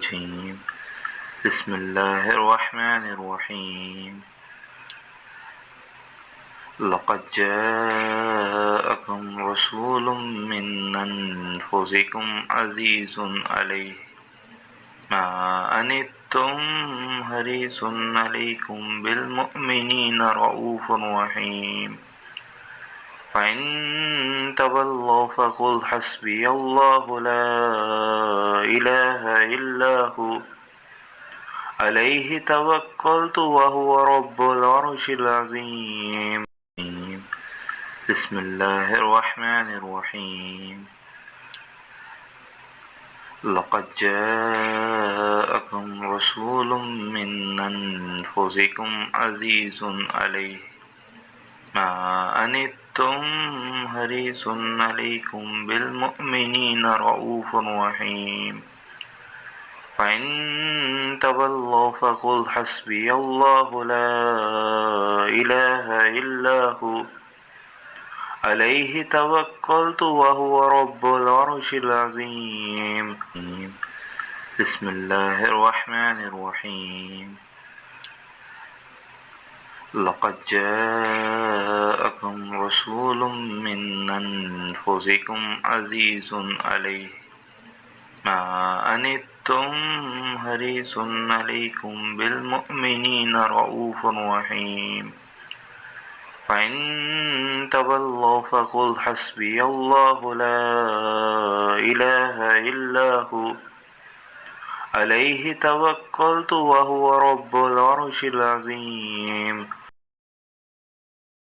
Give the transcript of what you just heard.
الرجيم بسم الله الرحمن الرحيم لقد جاءكم رسول من أنفسكم عزيز عليه ما عنتم حريص عليكم بالمؤمنين رؤوف رحيم فإن تولوا فقل حسبي الله لا إله إلا هو عليه توكلت وهو رب العرش العظيم بسم الله الرحمن الرحيم لقد جاءكم رسول من أنفسكم عزيز عليه ما عنتم حريص عليكم بالمؤمنين رؤوف رحيم فإن تولوا فقل حسبي الله لا إله إلا هو عليه توكلت وهو رب العرش العظيم بسم الله الرحمن الرحيم لقد جاءكم رسول من أنفسكم عزيز عليه ما عنتم حريص عليكم بالمؤمنين رؤوف رحيم فإن تولوا فقل حسبي الله لا إله إلا هو عليه توكلت وهو رب العرش العظيم